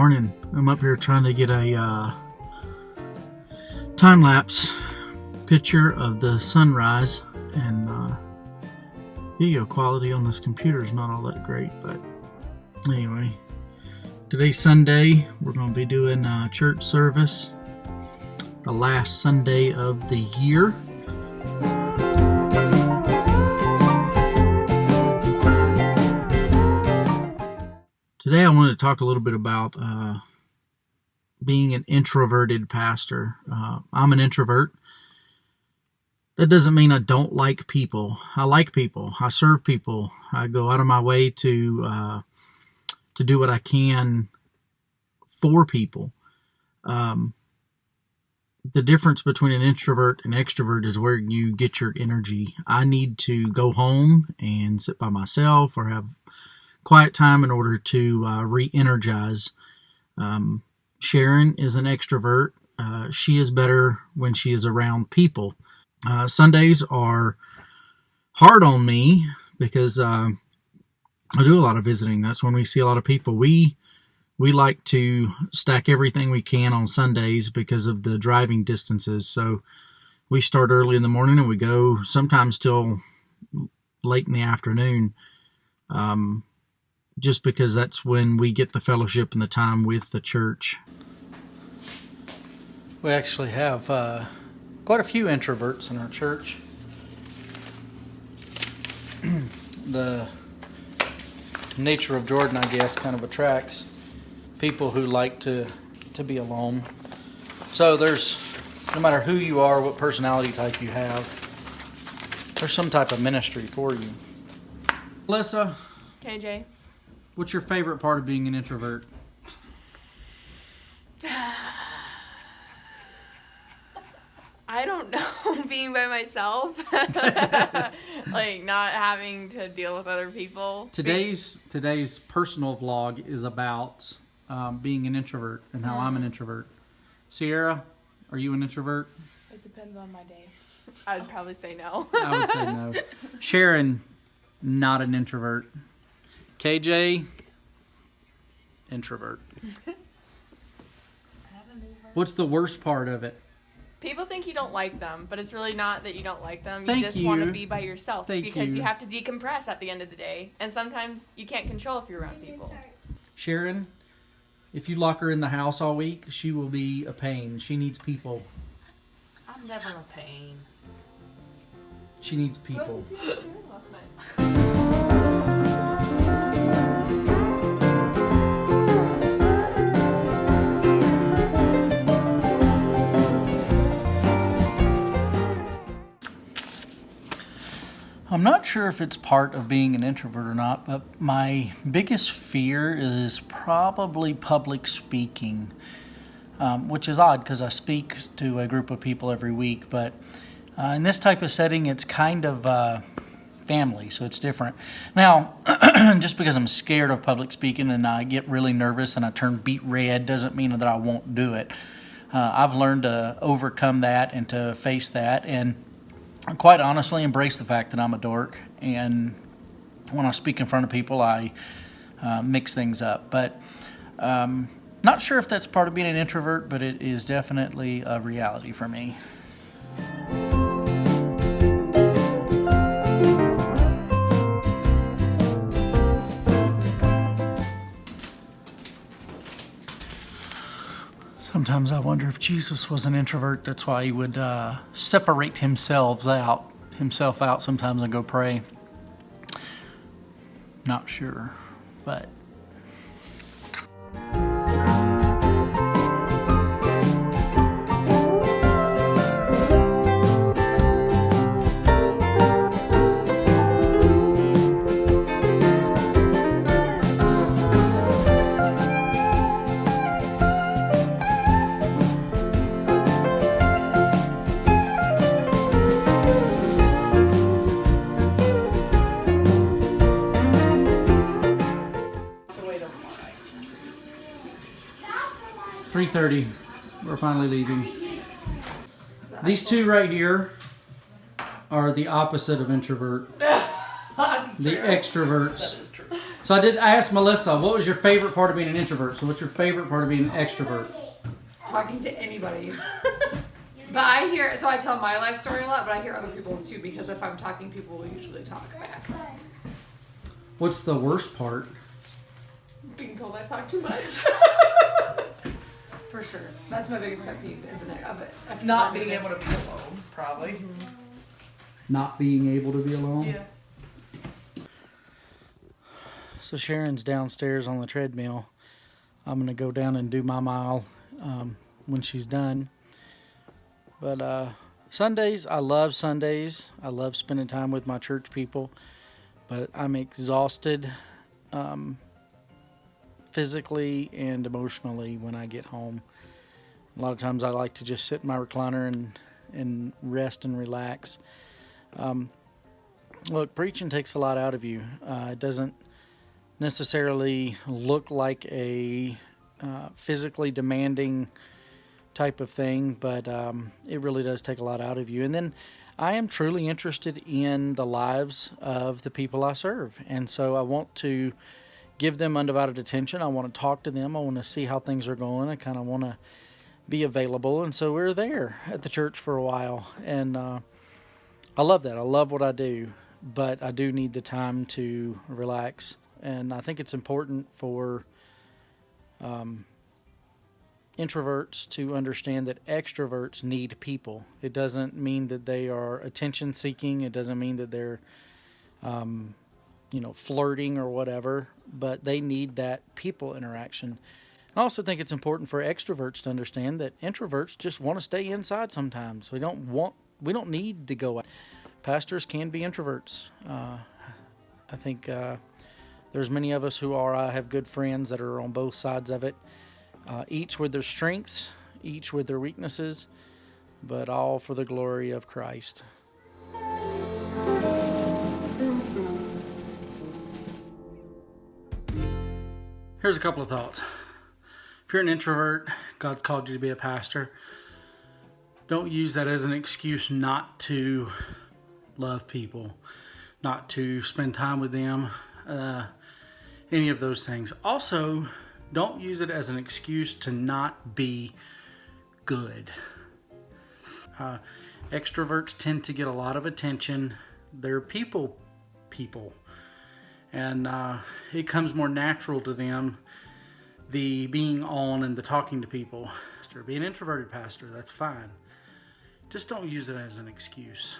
morning. I'm up here trying to get a time-lapse picture of the sunrise, and video quality on this computer is not all that great, but anyway, today's Sunday. We're going to be doing a church service, the last Sunday of the year. Today I wanted to talk a little bit about being an introverted pastor. I'm an introvert. That doesn't mean I don't like people. I like people. I serve people. I go out of my way to do what I can for people. The difference between an introvert and extrovert is where you get your energy. I need to go home and sit by myself or have quiet time in order to re-energize. Sharon is an extrovert. She is better when she is around people. Sundays are hard on me because I do a lot of visiting. That's when we see a lot of people. We like to stack everything we can on Sundays because of the driving distances. So we start early in the morning and we go sometimes till late in the afternoon. Just because that's when we get the fellowship and the time with the church. We actually have quite a few introverts in our church. The nature of Jordan, I guess, kind of attracts people who like to be alone. So there's, no matter who you are, what personality type you have, there's some type of ministry for you. Alyssa. KJ. What's your favorite part of being an introvert? I don't know. Being by myself. Like not having to deal with other people. Today's personal vlog is about being an introvert and how I'm an introvert. Sierra, are you an introvert? It depends on my day. I'd probably say no. I would say no. Sharon, not an introvert. KJ, introvert. What's the worst part of it? People think you don't like them, but it's really not that you don't like them. Thank You just you. want to be by yourself because you. you have to decompress at the end of the day. And sometimes you can't control if you're around people. Sharon, if you lock her in the house all week, she will be a pain. She needs people. I'm never a pain. She needs people. I'm not sure if it's part of being an introvert or not, but my biggest fear is probably public speaking, which is odd because I speak to a group of people every week, but in this type of setting, it's kind of family, so it's different. Now, just because I'm scared of public speaking and I get really nervous and I turn beet red doesn't mean that I won't do it. I've learned to overcome that and to face that, and quite honestly embrace the fact that I'm a dork, and when I speak in front of people I mix things up, but not sure if that's part of being an introvert, but it is definitely a reality for me. Sometimes I wonder if Jesus was an introvert. That's why he would separate himself out sometimes and go pray. Not sure, but. .30. We're finally leaving. These two right here are the opposite of introvert. The extroverts. That is true. So I asked Melissa, what was your favorite part of being an introvert? So what's your favorite part of being an extrovert? Talking to anybody. But I tell my life story a lot, but I hear other people's too, because if I'm talking, people will usually talk back. What's the worst part? Being told I talk too much. For sure. That's my biggest pet peeve, isn't it? Of it. Not being able to be alone, probably. Not being able to be alone? Yeah. So Sharon's downstairs on the treadmill. I'm going to go down and do my mile when she's done. But Sundays, I love Sundays. I love spending time with my church people. But I'm exhausted physically and emotionally when I get home. A lot of times I like to just sit in my recliner and rest and relax. Look, preaching takes a lot out of you. It doesn't necessarily look like a physically demanding type of thing, but it really does take a lot out of you. And then I am truly interested in the lives of the people I serve, and so I want to give them undivided attention. I want to talk to them. I want to see how things are going. I kind of want to be available, and so we're there at the church for a while, and I love that. I love what I do, but I do need the time to relax, and I think it's important for introverts to understand that extroverts need people. It doesn't mean that they are attention seeking. It doesn't mean that they're, flirting or whatever, but they need that people interaction. I also think it's important for extroverts to understand that introverts just want to stay inside sometimes. We don't need to go out. Pastors can be introverts. I think there's many of us who are. I have good friends that are on both sides of it. Each with their strengths, each with their weaknesses, but all for the glory of Christ. Here's a couple of thoughts. If you're an introvert, God's called you to be a pastor. Don't use that as an excuse not to love people, not to spend time with them, any of those things. Also, don't use it as an excuse to not be good. Extroverts tend to get a lot of attention. They're people. And it comes more natural to them, the being on and the talking to people. Be an introverted pastor, that's fine. Just don't use it as an excuse.